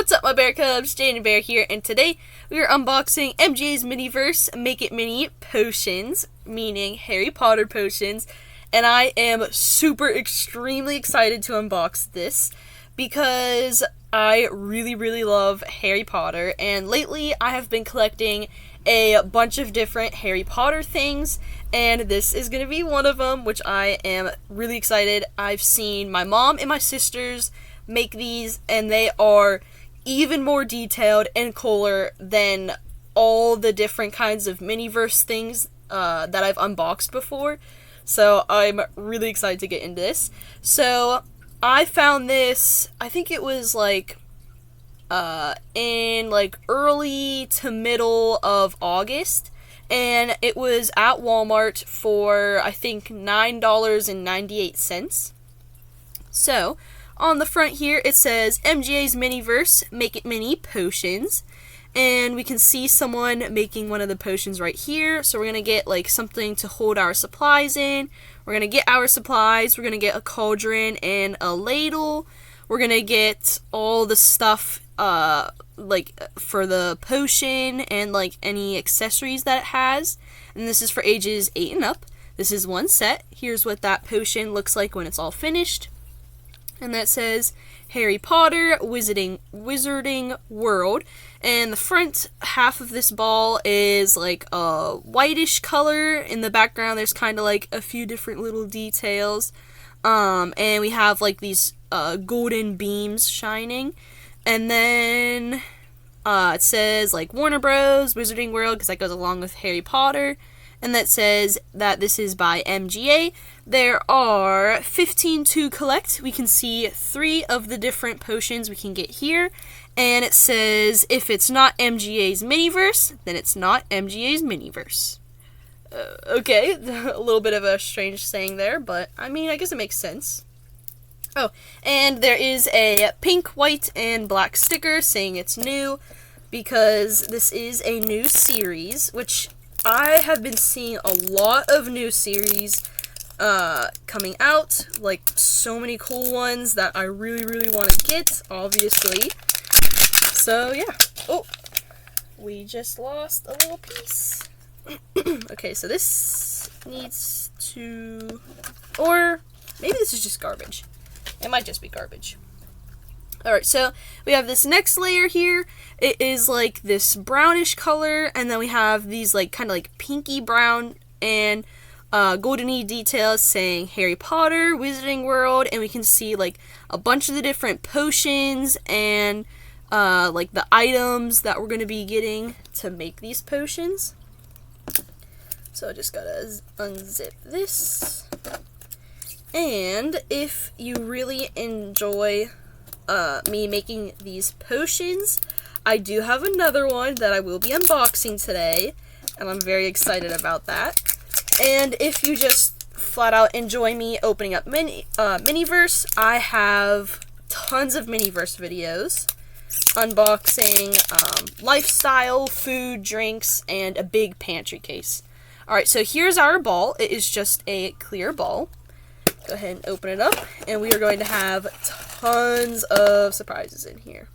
What's up, my bear cubs? Jane Bear here, and today we are unboxing MJ's Miniverse Make It Mini Potions, meaning Harry Potter potions, and I am super extremely excited to unbox this because I really love Harry Potter, and lately I have been collecting a bunch of different Harry Potter things, and this is going to be one of them, which I am really excited. I've seen my mom and my sisters make these, and they are even more detailed and cooler than all the different kinds of Miniverse things that I've unboxed before. So I'm really excited to get into this. So I found this, I think it was in early to middle of August, and it was at Walmart for I think $9.98. So on the front here, it says MGA's Miniverse Make It Mini Potions. And we can see someone making one of the potions right here. So we're going to get something to hold our supplies in. We're going to get our supplies. We're going to get a cauldron and a ladle. We're going to get all the stuff for the potion and any accessories that it has. And this is for ages 8 and up. This is one set. Here's what that potion looks like when it's all finished. And that says Harry Potter Wizarding World. And the front half of this ball is a whitish color. In the background there's kind of a few different little details. And we have these golden beams shining. And then it says Warner Bros. Wizarding World, because that goes along with Harry Potter. And that says that this is by MGA. There are 15 to collect. We can see 3 of the different potions we can get here. And it says, if it's not MGA's Miniverse, then it's not MGA's Miniverse. Okay, a little bit of a strange saying there, but I mean, I guess it makes sense. Oh, and there is a pink, white, and black sticker saying it's new, because this is a new series, which I have been seeing a lot of new series coming out, so many cool ones that I really want to get, obviously. So yeah. Oh, we just lost a little piece. Okay, so this needs to, or maybe this is just garbage. It might just be garbage. Alright, so we have this next layer here. It is this brownish color, and then we have these kind of pinky brown and goldeny details saying Harry Potter Wizarding World, and we can see a bunch of the different potions and the items that we're going to be getting to make these potions. So I just gotta unzip this. And if you really enjoy me making these potions, I do have another one that I will be unboxing today, and I'm very excited about that. And if you just flat out enjoy me opening up Miniverse, I have tons of Miniverse videos unboxing lifestyle, food, drinks, and a big pantry case. Alright, so here's our ball. It is just a clear ball. Go ahead and open it up, and we are going to have tons of surprises in here.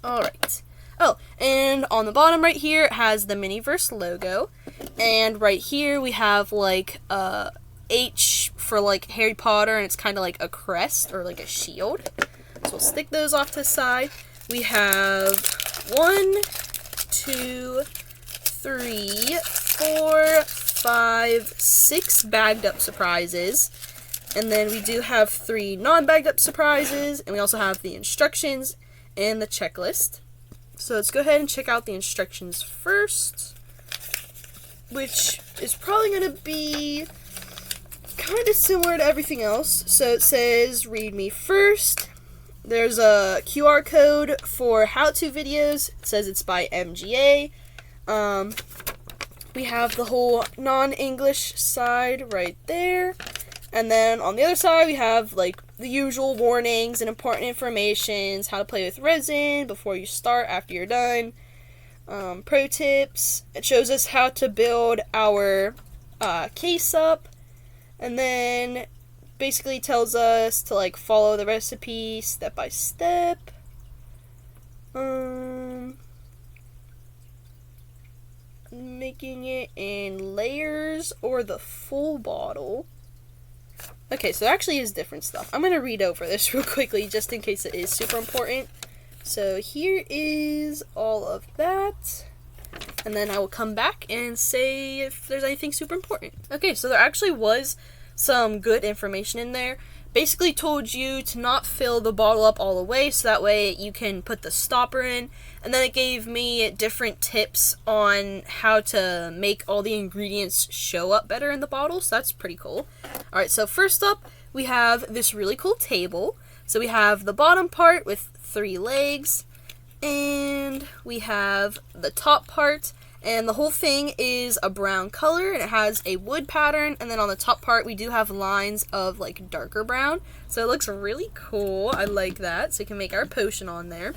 Alright. Oh, and on the bottom right here, it has the Miniverse logo. And right here, we have H for Harry Potter, and it's kind of a crest or a shield. So we'll stick those off to the side. We have 1, 2, 3, 4, 5, 6 bagged up surprises. And then we do have 3 non-bagged up surprises. And we also have the instructions and the checklist. So let's go ahead and check out the instructions first, which is probably going to be kind of similar to everything else. So it says, read me first. There's a QR code for how-to videos. It says it's by MGA. We have the whole non-English side right there. And then on the other side, we have the usual warnings and important informations, how to play with resin before you start, after you're done. Pro tips. It shows us how to build our case up. And then basically tells us to like follow the recipe step by step. Making it in layers or the full bottle. Okay, so there actually is different stuff. I'm going to read over this real quickly just in case it is super important. So here is all of that. And then I will come back and say if there's anything super important. Okay, so there actually was some good information in there. Basically told you to not fill the bottle up all the way so that way you can put the stopper in. And then it gave me different tips on how to make all the ingredients show up better in the bottle. So that's pretty cool. Alright, so first up we have this really cool table. So we have the bottom part with 3 legs. And we have the top part. And the whole thing is a brown color, and it has a wood pattern, and then on the top part we do have lines of like darker brown, so it looks really cool. I like that. So we can make our potion on there.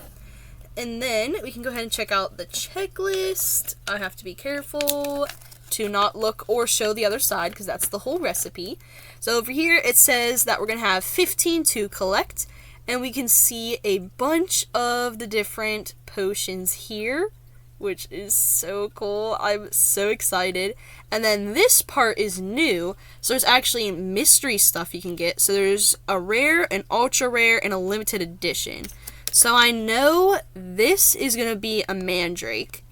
And then we can go ahead and check out the checklist. I have to be careful to not look or show the other side because that's the whole recipe. So over here it says that we're going to have 15 to collect, and we can see a bunch of the different potions here, which is so cool. I'm so excited. And then this part is new, so there's actually mystery stuff you can get. So there's a rare, an ultra rare, and a limited edition. So I know this is going to be a mandrake.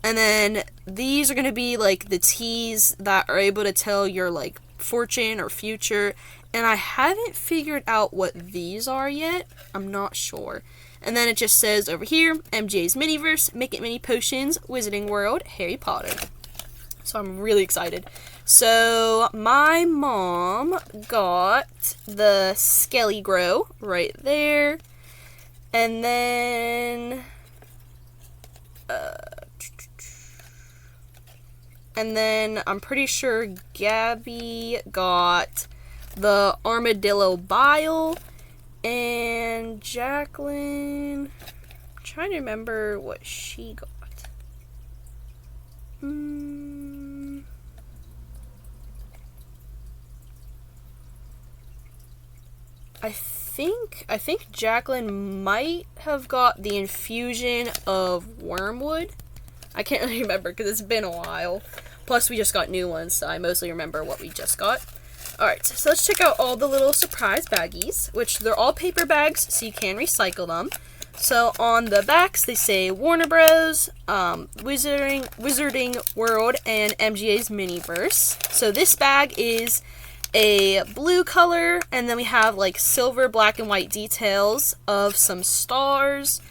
And then these are going to be like the teas that are able to tell your like fortune or future. And I haven't figured out what these are yet. I'm not sure. And then it just says over here, MJ's Miniverse, Make It Mini Potions, Wizarding World, Harry Potter. So I'm really excited. So my mom got the Skelly Grow right there. And then I'm pretty sure Gabby got the Armadillo Bile. And Jacqueline, I'm trying to remember what she got. I think Jacqueline might have got the infusion of wormwood. I can't really remember because it's been a while. Plus we just got new ones, so I mostly remember what we just got. Alright, so let's check out all the little surprise baggies, which they're all paper bags, so you can recycle them. So on the backs, they say Warner Bros., Wizarding World, and MGA's Miniverse. So this bag is a blue color, and then we have like silver, black, and white details of some stars.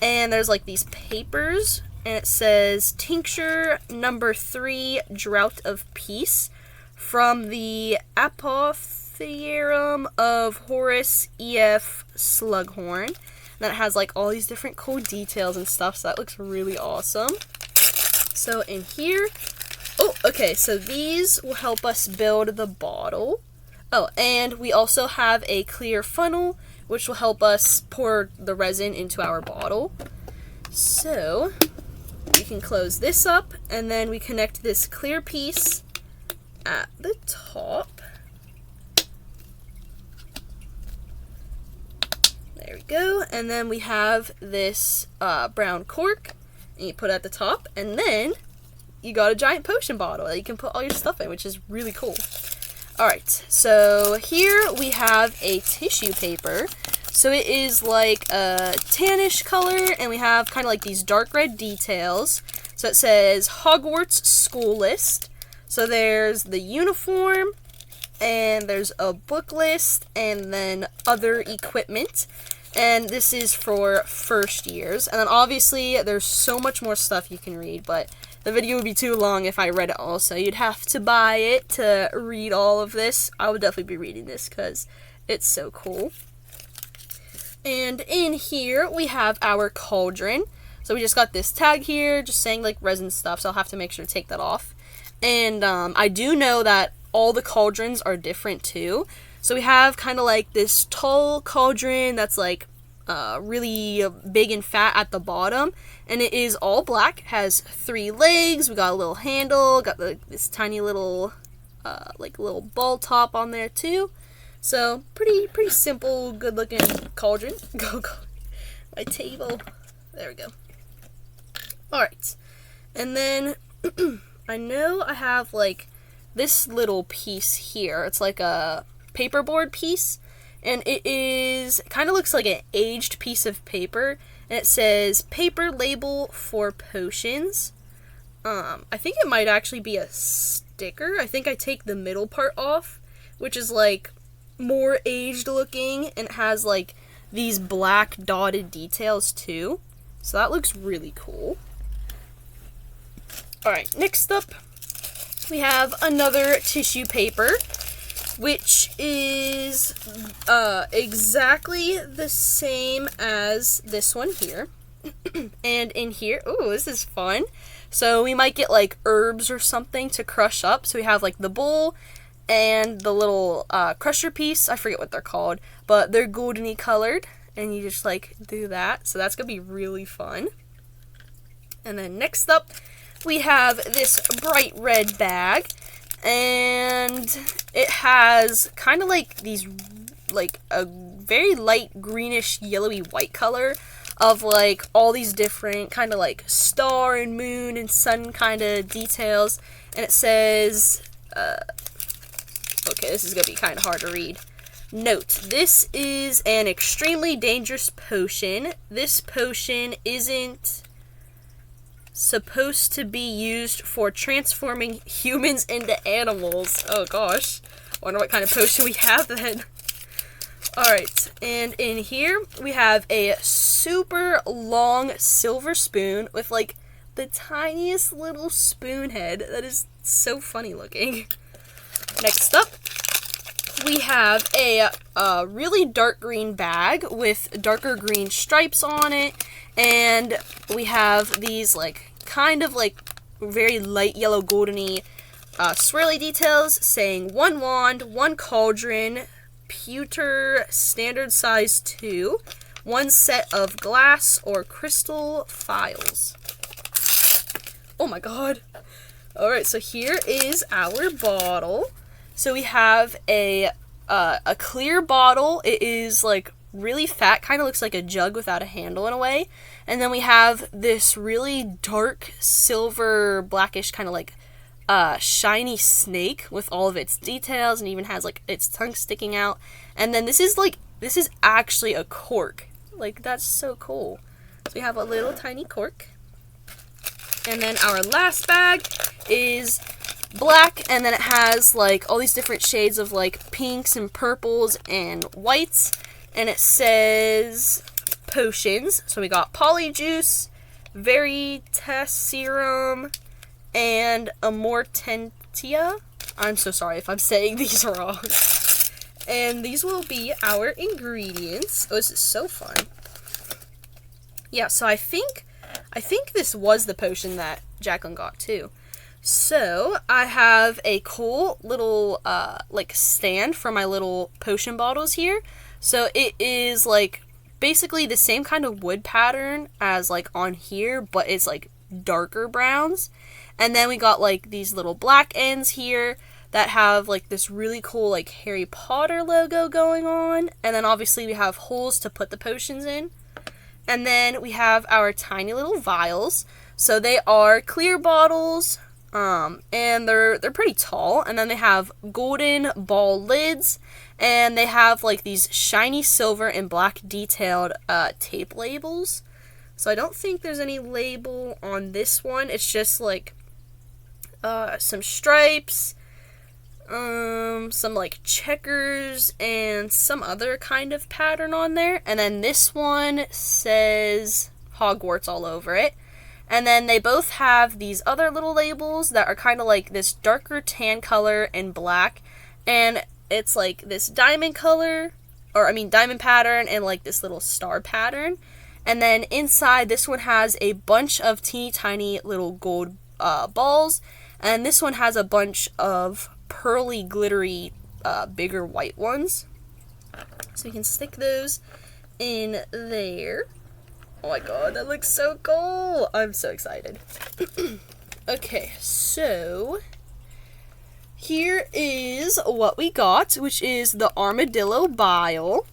And there's like these papers, and it says Tincture number 3, Drought of Peace, from the Apothegm of Horace E.F. Slughorn. And that has like all these different cool details and stuff, so that looks really awesome. So in here, okay, so these will help us build the bottle. Oh, and we also have a clear funnel, which will help us pour the resin into our bottle. So we can close this up, and then we connect this clear piece at the top. There we go. And then we have this brown cork, and you put it at the top, and then you got a giant potion bottle that you can put all your stuff in, which is really cool. Alright, so here we have a tissue paper. So it is like a tannish color, and we have kind of like these dark red details. So it says Hogwarts School List. So there's the uniform, and there's a book list, and then other equipment. And this is for first years. And then obviously there's so much more stuff you can read, but the video would be too long if I read it all, so you'd have to buy it to read all of this. I would definitely be reading this because it's so cool. And in here we have our cauldron. So we just got this tag here just saying like resin stuff, so I'll have to make sure to take that off. And I do know that all the cauldrons are different too. So we have kind of like this tall cauldron that's like really big and fat at the bottom, and it is all black, has 3 legs, we got a little handle, got this tiny little like little ball top on there too. So pretty simple, good looking cauldron. Go my table. There we go. Alright. And then I know I have like this little piece here. It's like a paperboard piece. And it is, kind of looks like an aged piece of paper. And it says, paper label for potions. I think it might actually be a sticker. I think I take the middle part off, which is like more aged looking. And it has like these black dotted details too. So that looks really cool. Alright, next up, we have another tissue paper, which is exactly the same as this one here. And in here, ooh, this is fun. So we might get like herbs or something to crush up. So we have like the bowl and the little crusher piece. I forget what they're called, but they're goldeny colored. And you just like do that. So that's going to be really fun. And then next up, we have this bright red bag, and it has kind of like these, like a very light greenish yellowy white color of like all these different kind of like star and moon and sun kind of details. And it says, okay, this is going to be kind of hard to read. Note, this is an extremely dangerous potion. This potion isn't supposed to be used for transforming humans into animals. Oh gosh. Wonder what kind of potion we have then. Alright, and in here we have a super long silver spoon with like the tiniest little spoon head that is so funny looking. Next up, we have a really dark green bag with darker green stripes on it, and we have these like kind of like very light yellow goldeny swirly details saying 1 wand, 1 cauldron, pewter standard size 2, 1 set of glass or crystal phials. Oh my god. Alright, so here is our bottle. So we have a clear bottle. It is like really fat, kind of looks like a jug without a handle in a way. And then we have this really dark silver blackish kind of like shiny snake with all of its details, and even has like its tongue sticking out. And then this is actually a cork. Like, that's so cool. So we have a little tiny cork. And then our last bag is black, and then it has like all these different shades of like pinks and purples and whites. And it says potions. So we got Polyjuice, Veritas Serum, and Amortentia. I'm so sorry if I'm saying these wrong. And these will be our ingredients. Oh, this is so fun. Yeah, so I think this was the potion that Jacqueline got too. So I have a cool little like stand for my little potion bottles here. So it is like basically the same kind of wood pattern as like on here, but it's like darker browns. And then we got like these little black ends here that have like this really cool like Harry Potter logo going on. And then obviously we have holes to put the potions in. And then we have our tiny little vials. So they are clear bottles, and they're pretty tall. And then they have golden ball lids, and they have like these shiny silver and black detailed tape labels. So I don't think there's any label on this one. It's just like some stripes, some like checkers, and some other kind of pattern on there. And then this one says Hogwarts all over it. And then they both have these other little labels that are kind of like this darker tan color and black. And it's like this diamond color, diamond pattern, and like this little star pattern. And then inside, this one has a bunch of teeny tiny little gold balls. And this one has a bunch of pearly, glittery, bigger white ones. So you can stick those in there. Oh my god, that looks so cool! I'm so excited. Okay, so here is what we got, which is the Armadillo Bile.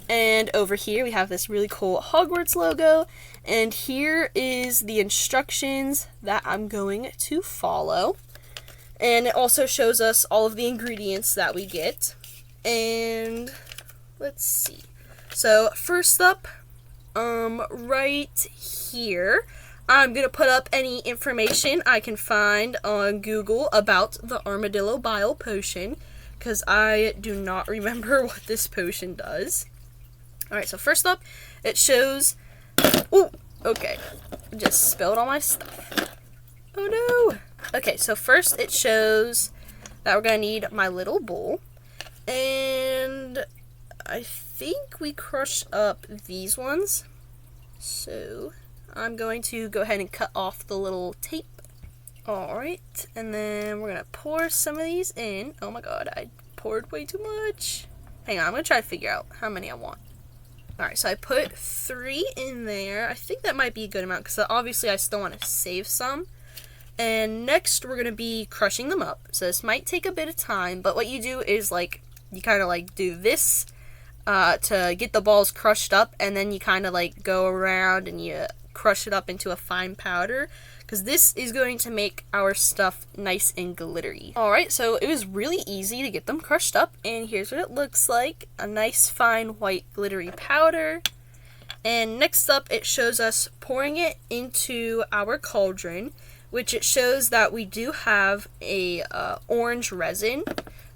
And over here we have this really cool Hogwarts logo. And here is the instructions that I'm going to follow. And it also shows us all of the ingredients that we get. And let's see. So first up, right here, I'm going to put up any information I can find on Google about the Armadillo Bile Potion, because I do not remember what this potion does. Alright, so first up, it shows... Ooh, okay. I just spilled all my stuff. Oh no! Okay, so first it shows that we're going to need my little bowl. And I think we crush up these ones. So I'm going to go ahead and cut off the little tape. Alright, and then we're going to pour some of these in. Oh my god, I poured way too much. Hang on, I'm going to try to figure out how many I want. Alright, so I put 3 in there. I think that might be a good amount because obviously I still want to save some. And next we're going to be crushing them up. So this might take a bit of time, but what you do is like, you kind of like do this to get the balls crushed up, and then you kind of like go around and you crush it up into a fine powder, because this is going to make our stuff nice and glittery. Alright, so it was really easy to get them crushed up, and here's what it looks like. A nice fine white glittery powder. And next up it shows us pouring it into our cauldron, which it shows that we do have a orange resin.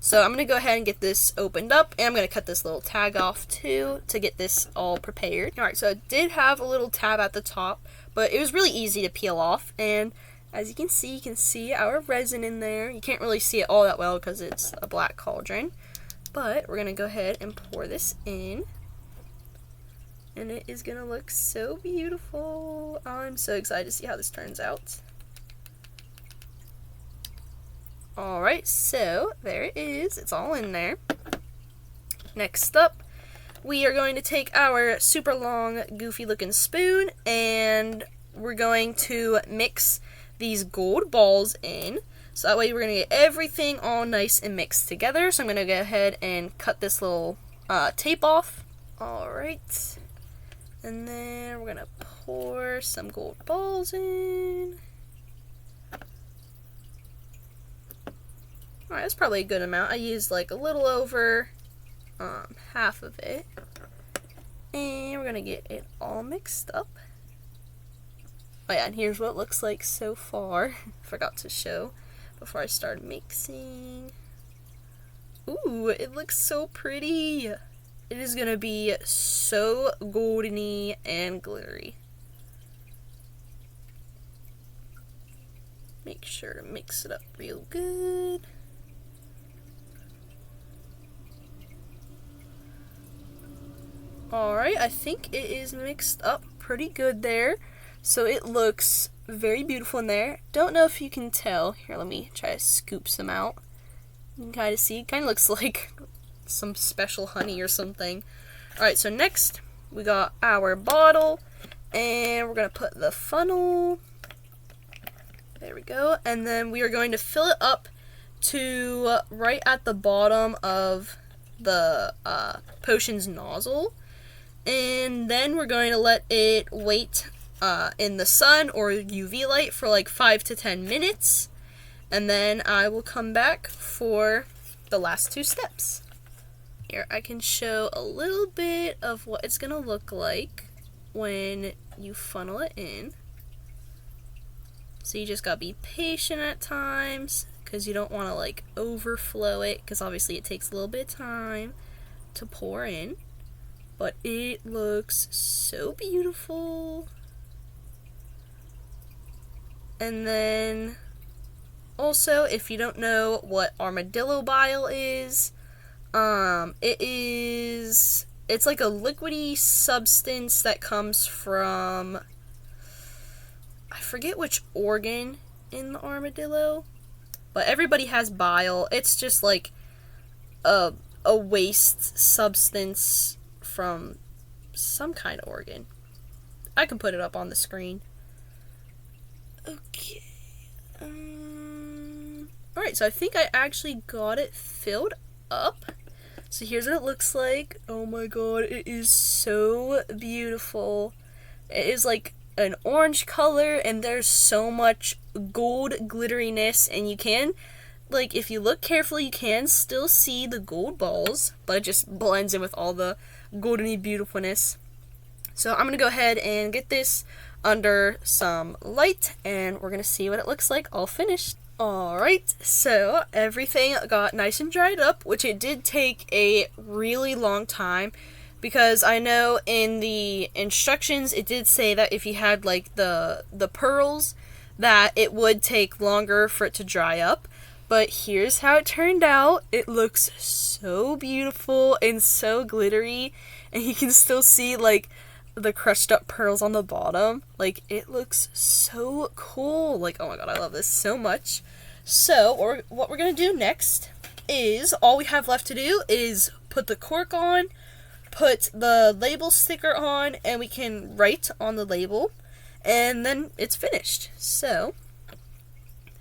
So I'm going to go ahead and get this opened up, and I'm going to cut this little tag off too to get this all prepared. Alright, so it did have a little tab at the top, but it was really easy to peel off, and as you can see our resin in there. You can't really see it all that well because it's a black cauldron, but we're going to go ahead and pour this in, and it is going to look so beautiful. I'm so excited to see how this turns out. Alright, so there it is. It's all in there. Next up, we are going to take our super long, goofy looking spoon, and we're going to mix these gold balls in. So that way we're going to get everything all nice and mixed together. So I'm going to go ahead and cut this little tape off. Alright. And then we're going to pour some gold balls in. Alright, that's probably a good amount. I used like a little over half of it. And we're going to get it all mixed up. Oh yeah, and here's what it looks like so far. Forgot to show before I started mixing. Ooh, it looks so pretty. It is going to be so goldeny and glittery. Make sure to mix it up real good. Alright, I think it is mixed up pretty good there. So it looks very beautiful in there. Don't know if you can tell. Here, let me try to scoop some out. You can kind of see. It kind of looks like some special honey or something. Alright, so next we got our bottle. And we're going to put the funnel. There we go. And then we are going to fill it up to right at the bottom of the potion's nozzle. And then we're going to let it wait in the sun or UV light for like 5 to 10 minutes. And then I will come back for the last 2 steps. Here, I can show a little bit of what it's going to look like when you funnel it in. So you just got to be patient at times because you don't want to like overflow it, because obviously it takes a little bit of time to pour in. But it looks so beautiful. And then also, if you don't know what armadillo bile is, it's like a liquidy substance that comes from, I forget which organ in the armadillo, but everybody has bile. It's just like a waste substance from some kind of organ. I can put it up on the screen. Okay. Alright, so I think I actually got it filled up. So here's what it looks like. Oh my god, it is so beautiful. It is like an orange color, and there's so much gold glitteriness, and you can, like, if you look carefully, you can still see the gold balls, but it just blends in with all the goldeny beautifulness. So I'm gonna go ahead and get this under some light, and we're gonna see what it looks like all finished. Alright, so everything got nice and dried up, which it did take a really long time, because I know in the instructions it did say that if you had like the pearls, that it would take longer for it to dry up. But here's how it turned out. It looks so beautiful and so glittery, and you can still see like the crushed up pearls on the bottom. Like, it looks so cool. Like, oh my god, I love this so much. So what we're gonna do next is, all we have left to do is put the cork on, put the label sticker on, and we can write on the label, and then it's finished. So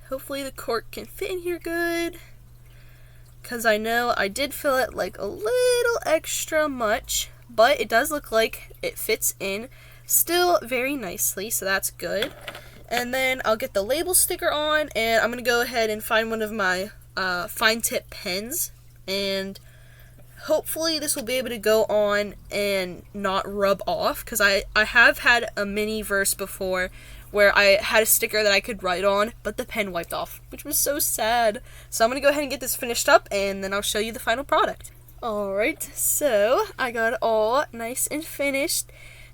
hopefully the cork can fit in here good, because I know I did fill it like a little extra much, but it does look like it fits in still very nicely, so that's good. And then I'll get the label sticker on, and I'm going to go ahead and find one of my fine tip pens, and hopefully this will be able to go on and not rub off, because I have had a mini verse before where I had a sticker that I could write on, but the pen wiped off, which was so sad. So I'm going to go ahead and get this finished up, and then I'll show you the final product. Alright, so I got it all nice and finished,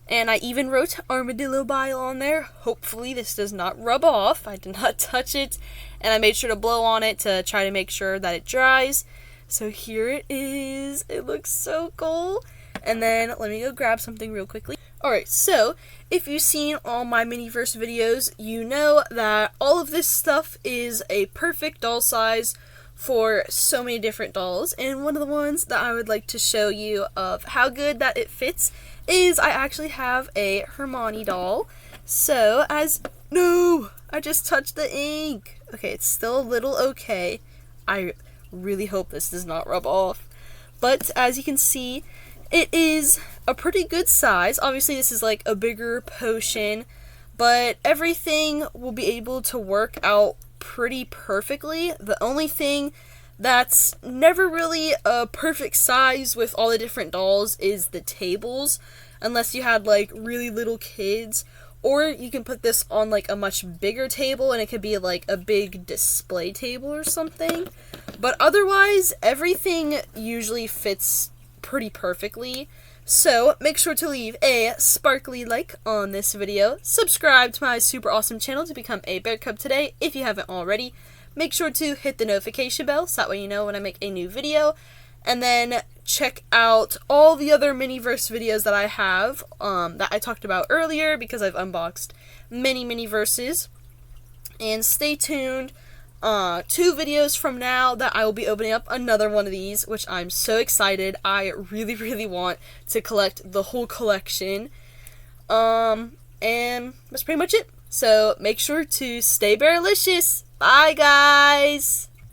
and I even wrote Armadillo Bile on there. Hopefully this does not rub off. I did not touch it, and I made sure to blow on it to try to make sure that it dries. So here it is. It looks so cool. And then let me go grab something real quickly. Alright, so if you've seen all my Miniverse videos, you know that all of this stuff is a perfect doll size for so many different dolls, and one of the ones that I would like to show you of how good that it fits is I actually have a Hermione doll. So no, I just touched the ink. Okay, it's still a little okay. I really hope this does not rub off. But as you can see, it is a pretty good size. Obviously this is like a bigger potion, but everything will be able to work out pretty perfectly. The only thing that's never really a perfect size with all the different dolls is the tables, unless you had like really little kids, or you can put this on like a much bigger table and it could be like a big display table or something. But otherwise everything usually fits pretty perfectly. So make sure to leave a sparkly like on this video, subscribe to my super awesome channel to become a bear cub today if you haven't already, make sure to hit the notification bell so that way you know when I make a new video, and then check out all the other Miniverse videos that I have that I talked about earlier, because I've unboxed many Miniverses. And stay tuned. 2 videos from now that I will be opening up another one of these, which I'm so excited. I really want to collect the whole collection. And that's pretty much it. So make sure to stay bearlicious. Bye, guys!